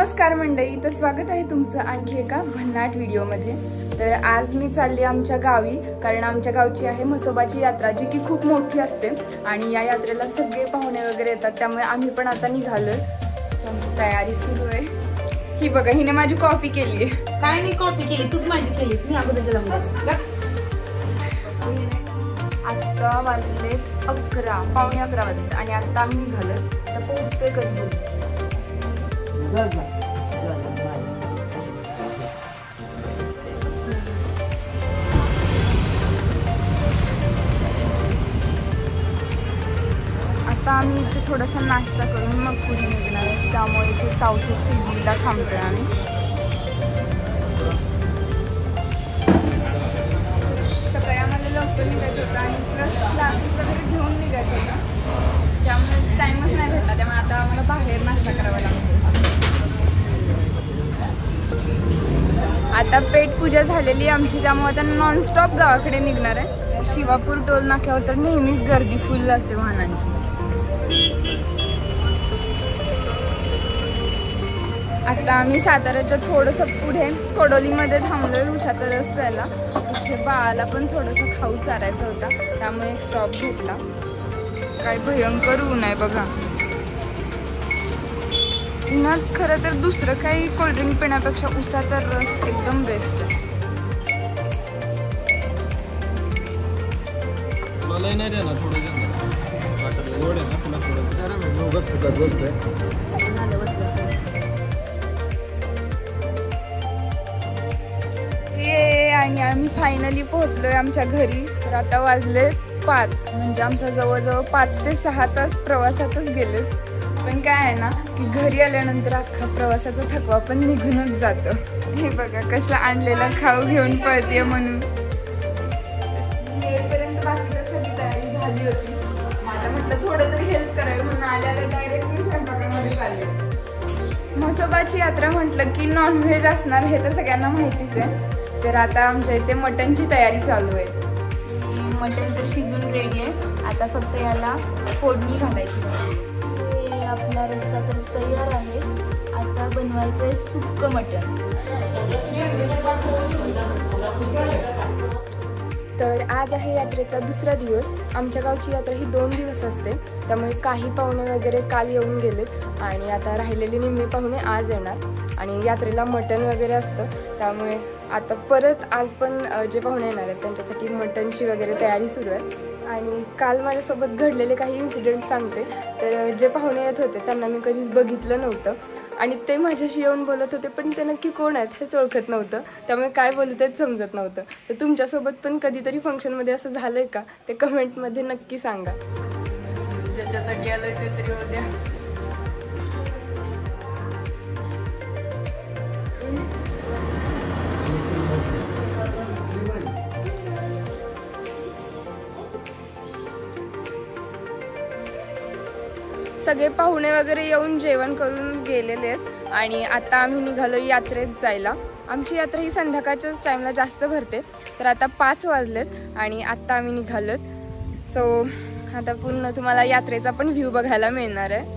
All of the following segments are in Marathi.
नमस्कार मंडळी, तर स्वागत आहे तुमचं आणखी एका भन्नाट व्हिडिओमध्ये। तर आज मी चालली आमच्या गावी, कारण आमच्या गावची आहे म्हसोबाची यात्रा, जी की खूप मोठी असते आणि या यात्रेला सगळे पाहुणे वगैरे येतात। त्यामुळे आम्ही पण आता निघालोय। आमची तयारी सुरू आहे। ही बघा, हिने माझी कॉपी केली आहे। काय नाही कॉपी केली, तूच माझी केलीस, मी अगोदर लावून आता वाजले 11, पावणे 11 वाजले आणि आता आम्ही निघालोय। तर पोहोचतोय कधी आता आम्ही इथे थोडासा नाश्ता करून मग पुढे निघणार आहे। त्यामुळे इथे साऊथ सिडनीला थांबतोय आम्ही। सकाळी आम्हाला लवकर निघायचं होतं आणि प्लस क्लासेस वगैरे घेऊन निघायचं होतं, त्यामुळे टाईमच नाही भेटला। त्यामुळे आता आम्हाला बाहेर नाश्ता करावा लागतो। आता पेटपूजा झालेली आमची, त्यामुळे आता नॉनस्टॉप गावाकडे निघणार आहे। शिवापूर टोल नाक्यावर तर नेहमीच गर्दी फुल असते वाहनांची। आता आम्ही साताऱ्याच्या थोडंसं पुढे कोडोलीमध्ये थांबलोय उसाचा रस प्यायला। इथे बाळाला पण थोडंसं खाऊ चारायचा होता, त्यामुळे एक स्टॉप घेतला। काय भयंकर ऊन आहे बघा। उन्हात खरं तर दुसरं काही कोल्ड्रिंक पिण्यापेक्षा उसाचा रस एकदम बेस्ट आहे। ये आणि आम्ही फायनली पोहोचलोय आमच्या घरी। तर आता वाजले 5, म्हणजे आमचा जवळजवळ 5 ते 6 तास प्रवासातच गेले। पण काय आहे ना की घरी आल्यानंतर अख्खा प्रवासाचा थकवा पण निघूनच जातो। हे बघा कसं आणलेला खाऊ घेऊन पळते म्हणून। येईपर्यंत बाकीची सगळी तयारी झाली होती। मला म्हटलं थोडं तरी हेल्प करायला म्हणून आल्याला डायरेक्ट मी स्वयंपाकामध्ये चालले। म्हसोबाची यात्रा म्हटलं की नॉनव्हेज असणार हे तर सगळ्यांना माहितीच आहे। तर आता आमच्या इथे मटनची तयारी चालू आहे। मटन तर शिजून रेडी आहे, आता फक्त याला फोडणी घालायची। आपला रस्सा तर तयार आहे, आता बनवायचं आहे सुक्कं मटण। तर आज आहे यात्रेचा दुसरा दिवस। आमच्या गावची यात्रा ही 2 दिवस असते, त्यामुळे काही पाहुणे वगैरे काल येऊन गेलेत आणि आता राहिलेले निम्मे पाहुणे आज येणार। आणि यात्रेला मटण वगैरे असतं, त्यामुळे आता परत आज पण जे पाहुणे येणार आहेत त्यांच्यासाठी मटणची वगैरे तयारी सुरू आहे। आणि काल माझ्यासोबत घडलेले काही इन्सिडेंट सांगते। तर जे पाहुणे येत होते त्यांना मी कधीच बघितलं नव्हतं आणि ते माझ्याशी येऊन बोलत होते, पण ते नक्की कोण आहेत हेच ओळखत नव्हतं, त्यामुळे काय बोलत आहेत समजत नव्हतं। तर तुमच्यासोबत पण कधीतरी फंक्शनमध्ये असं झालं आहे का, ते कमेंटमध्ये नक्की सांगा। ज्याच्यासाठी आलं ते तरी होत्या। सगळे पाहुणे वगैरे येऊन जेवण करून गेलेले आहेत आणि आता आम्ही निघालो यात्रेत जायला। आमची यात्रा ही संध्याकाळच्याच टाईमला जास्त भरते। तर आता 5 वाजलेत आणि आता आम्ही निघालोत। सो आता पूर्ण तुम्हाला यात्रेचा पण व्ह्यू बघायला मिळणार आहे।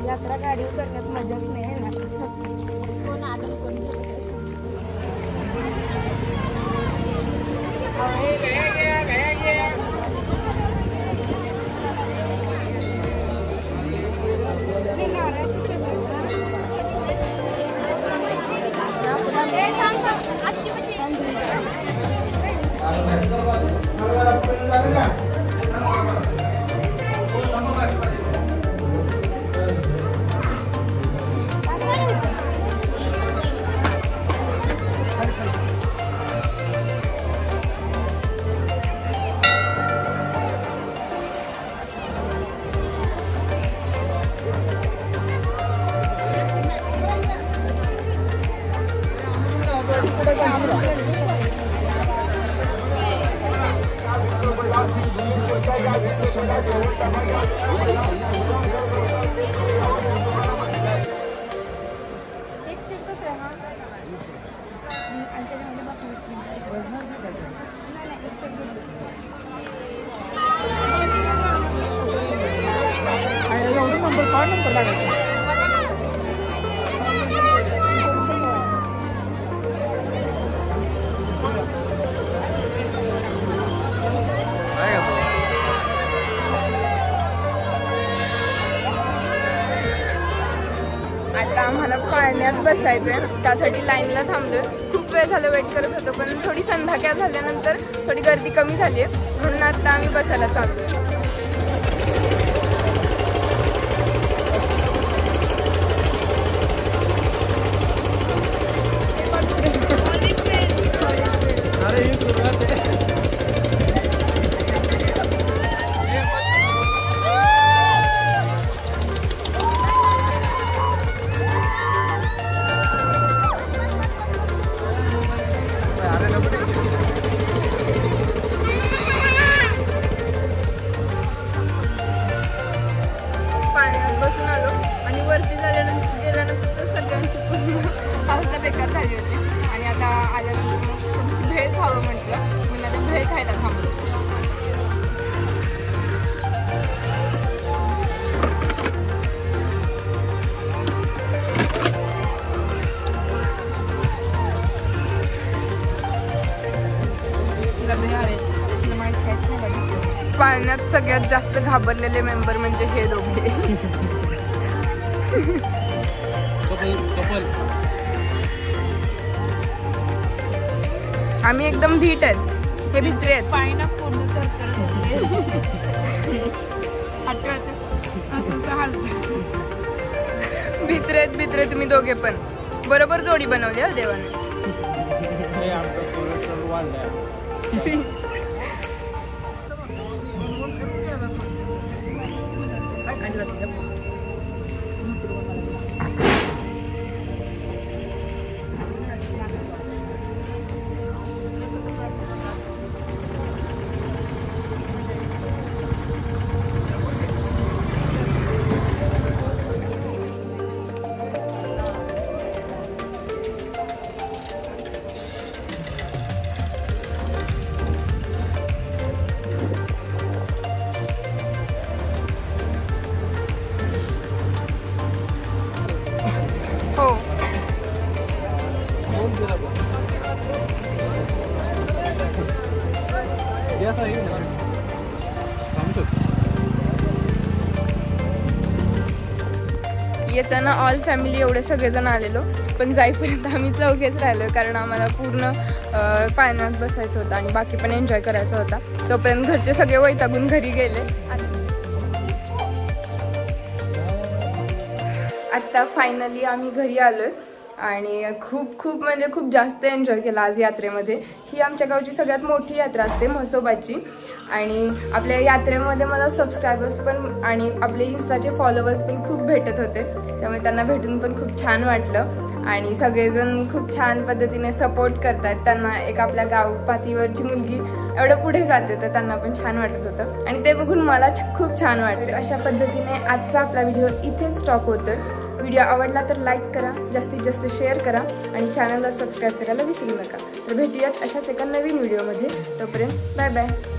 यात्रा गाडीवर करण्यात मजाच नाही ना। पाण्यात बसायचं त्यासाठी लाईनला थांबलोय. खूप वेळ झालं वेट करत होतो, पण थोडी संध्याकाळ झाल्यानंतर थोडी गर्दी कमी झाली आहे, म्हणून आता आम्ही बसायला चाललोय. पाण्यात बसून आलो आणि वरती गेल्यानंतर सगळ्यांची पूर्ण अवस्था बेकार झाली होती. आणि आता आल्यानंतर थोडीशी भेळ खावं म्हटलं, म्हणून आता भेळ खायला थांबलो. पाण्यात सगळ्यात जास्त घाबरलेले मेंबर म्हणजे हे दोघे. आम्ही एकदम धीट आहेत, हे भित्री आहेत. पाण्यात पूर्ण भित्रे तुम्ही दोघे पण बरोबर जोडी बनवली हो देवाने. हो येताना ऑल फॅमिली एवढे सगळेजण आलेलो, पण जाईपर्यंत आम्ही चौघेच राहिलो, कारण आम्हाला पूर्ण पाण्यात बसायचं होतं आणि बाकी पण एन्जॉय करायचा होता. तोपर्यंत घरचे सगळे वैतागून घरी गेले. आता फायनली आम्ही घरी आलोय आणि खूप म्हणजे खूप जास्त एन्जॉय केला आज यात्रेमध्ये. ही आमच्या गावची सगळ्यात मोठी यात्रा असते म्हसोबाची, आणि आपल्या यात्रेमध्ये मला सबस्क्रायबर्स पण आणि आपले इन्स्टाचे फॉलोअर्स पण खूप भेटत होते, त्यामुळे त्यांना भेटून पण खूप छान वाटलं. आणि सगळेजण खूप छान पद्धतीने सपोर्ट करतात. त्यांना एक आपल्या गाव पातळीवरची मुलगी एवढं पुढे जाते तर त्यांना पण छान वाटत होतं, आणि ते बघून मला खूप छान वाटलं. अशा पद्धतीने आजचा आपला व्हिडिओ इथेच स्टॉप होतोय. व्हिडिओ आवडला तर लाईक करा, जास्तीत जास्त शेअर करा आणि चॅनलला सबस्क्राईब करायला विसरू नका. तर भेटूयात अशाच एका नवीन व्हिडिओमध्ये. तोपर्यंत बाय बाय.